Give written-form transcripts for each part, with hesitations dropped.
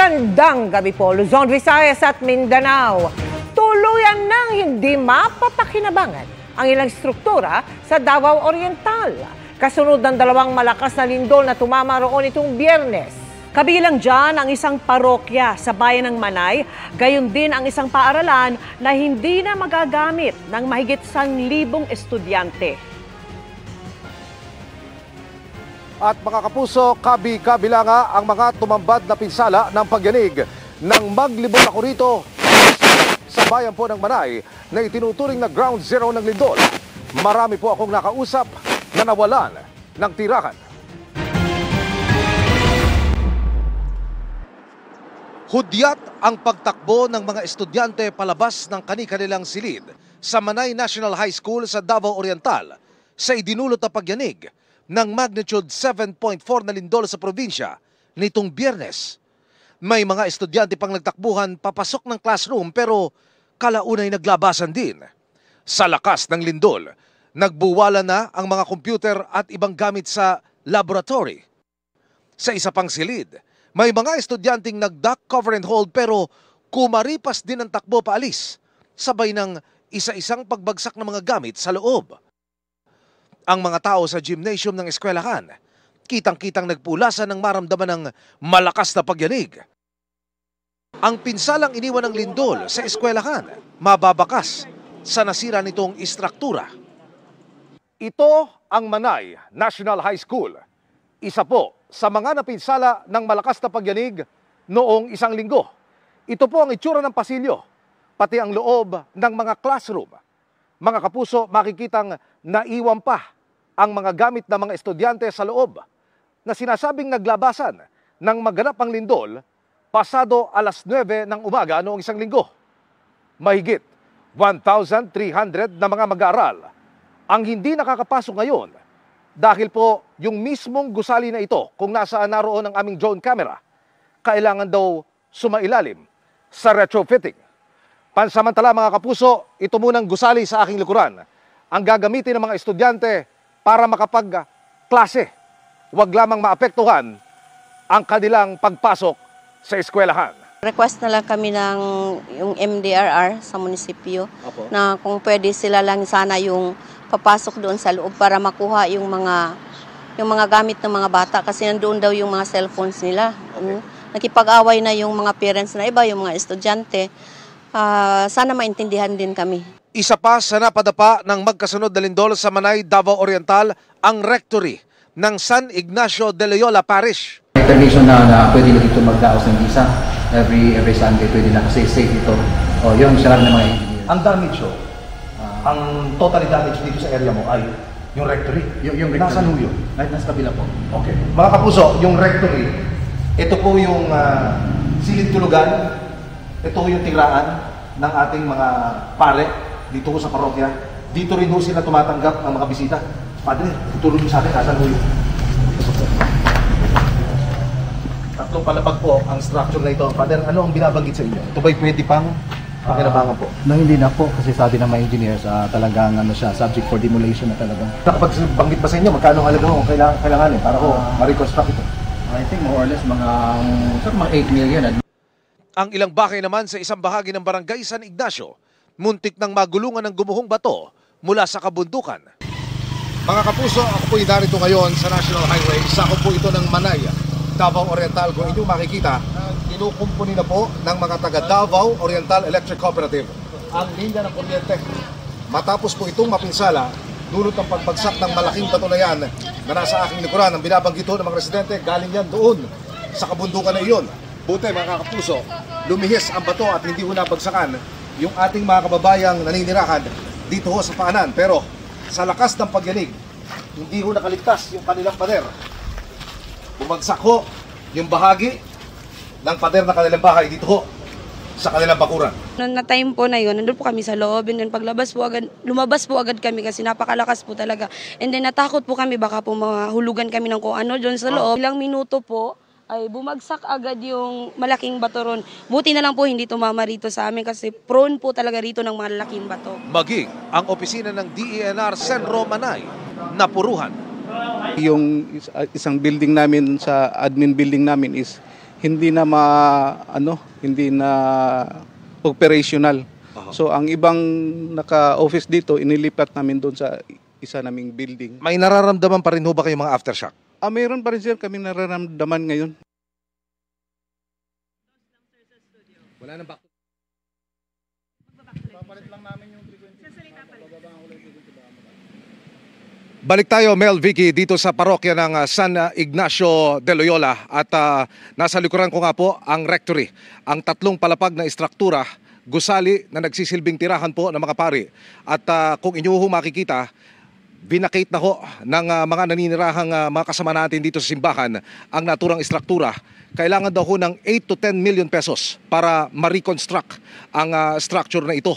Magandang gabi po, Luzon, Visayas at Mindanao. Tuluyan nang hindi mapapakinabangan ang ilang struktura sa Davao Oriental. Kasunod ng dalawang malakas na lindol na tumama roon itong Biyernes. Kabilang dyan ang isang parokya sa bayan ng Manay, gayon din ang isang paaralan na hindi na magagamit ng mahigit 1,000 estudyante. At mga kapuso, kabi-kabila nga ang mga tumambad na pinsala ng pagyanig ng maglibot ako rito sa bayan po ng Manay na itinuturing na ground zero ng lindol. Marami po akong nakausap na nawalan ng tirahan. Hudyat ang pagtakbo ng mga estudyante palabas ng kani-kanilang silid sa Manay National High School sa Davao Oriental sa idinulot na pagyanig ng magnitude 7.4 na lindol sa probinsya nitong Biyernes. May mga estudyante pang nagtakbuhan papasok ng classroom pero kalaunay naglabasan din. Sa lakas ng lindol, nagbuwala na ang mga computer at ibang gamit sa laboratory. Sa isa pang silid, may mga estudyanteng nag-duck, cover and hold pero kumaripas din ang takbo paalis, sabay ng isa-isang pagbagsak ng mga gamit sa loob. Ang mga tao sa gymnasium ng eskwelahan, kitang-kitang nagpulasan ng maramdaman ng malakas na pagyanig. Ang pinsalang iniwan ng lindol sa eskwelahan, mababakas sa nasira nitong istruktura. Ito ang Manay National High School. Isa po sa mga napinsala ng malakas na pagyanig noong isang linggo. Ito po ang itsura ng pasilyo, pati ang loob ng mga classroom. Mga kapuso, makikitang naiwan pa ang mga gamit ng mga estudyante sa loob na sinasabing naglabasan ng maganap ang lindol pasado alas 9 ng umaga noong isang linggo. Mahigit 1,300 na mga mag-aaral ang hindi nakakapasok ngayon dahil po yung mismong gusali na ito, kung nasaan naroon ang aming drone camera, kailangan daw sumailalim sa retrofitting. Pansamantala mga kapuso, ito munang gusali sa aking likuran ang gagamitin ng mga estudyante para makapag-klase. Huwag lamang maapektuhan ang kanilang pagpasok sa eskwelahan. Request na lang kami ng yung MDRR sa munisipyo. Opo. Na kung pwede sila lang sana yung papasok doon sa loob para makuha yung mga gamit ng mga bata kasi nandoon daw yung mga cellphones nila. Okay. Nakipag-away na yung mga parents na iba, yung mga estudyante. Sana maintindihan din kami. Isa pa sa napadapa ng magkasunod na lindol sa Manay, Davao Oriental, ang rectory ng San Ignacio de Loyola Parish. May permission na pwede na dito magdaos ng visa. Every Sunday pwede na kasi safe ito. O yung sarap ng mga engineer. Ang damage ang total damage dito sa area mo ay yung rectory. Yung rectory. Nasaan yun? Nasa kabila po. Okay. Mga kapuso, yung rectory, ito po yung silid tulugan, ito yung tiraan ng ating mga pare dito ko sa parokya. Dito rin ho sila tumatanggap ng mga bisita. Padre, tutulong mo sa akin, nasaan ho yun? Tatlong palapag po ang structure na ito. Padre, ano ang binabanggit sa inyo? Ito ba'y pwede pang pakinabangan po? Na hindi na po kasi sabi ng mga engineers talagang siya, subject for demolition na talagang. Nakapagbanggit ba sa inyo, magkano ang alaga mo kailanganin para ko ma-reconstruct ito? I think more or less mga 8 million. Ang ilang bahay naman sa isang bahagi ng barangay San Ignacio, muntik nang magulungan ng gumuhong bato mula sa kabundukan. Mga kapuso, ako po'y narito ngayon sa National Highway. Sakop po ito ng Manay, Davao Oriental. Kung inyong makikita, kinukumpuni na po ng mga taga Davao Oriental Electric Cooperative ang linya ng kuryente. Matapos po itong mapinsala, dulot ng pagbagsak ng malaking bato na yan na nasa aking likuran. Ang binabanggit ng mga residente, galing yan doon sa kabundukan na iyon. Buti mga kapuso, lumihis ang bato at hindi ho nabagsakan yung ating mga kababayang naninirahan dito ho sa paanan. Pero sa lakas ng pagyanig, hindi ho nakaligtas yung kanilang pader. Bumagsak ho yung bahagi ng pader na kanilang bahay dito ho sa kanilang bakuran. Noong na time po na yun, nandun po kami sa loob, and then paglabas po agad, lumabas po agad kami kasi napakalakas po talaga. And then natakot po kami, baka po mahulugan kami ng kung ano dyan sa loob. Ilang minuto po, ay bumagsak agad yung malaking bato ron. Buti na lang po hindi tumama rito sa amin kasi prone po talaga rito ng malaking bato. Maging ang opisina ng DENR Senro Manay napuruhan. Yung isang building namin sa admin building namin is hindi na hindi na operational. So ang ibang naka-office dito inilipat namin doon sa isa naming building. May nararamdaman pa rin ho ba kayong mga aftershock? Mayroon pa rin sir kami nararamdaman ngayon. Wala nang back. Balik tayo, Mel, Vicky, dito sa parokya ng San Ignacio de Loyola at nasa likuran ko nga po ang rectory. Ang tatlong palapag na istruktura, gusali na nagsisilbing tirahan po ng mga pari. At kung inyo ho makikita, binakate na ho ng mga naninirahang mga kasama natin dito sa simbahan ang naturang istruktura. Kailangan daw ho ng 8 to 10 million pesos para ma-reconstruct ang structure na ito.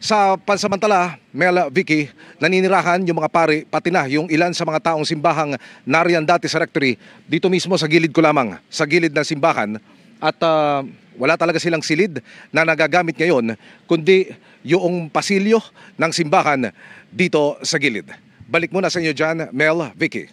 Sa pansamantala, Mel, Vicky, naninirahan yung mga pari, pati na yung ilan sa mga taong simbahang nariyan dati sa rectory, dito mismo sa gilid ko lamang, sa gilid ng simbahan. At wala talaga silang silid na nagagamit ngayon, kundi yung pasilyo ng simbahan dito sa gilid. Balik muna sa inyo dyan, Mel, Vicky.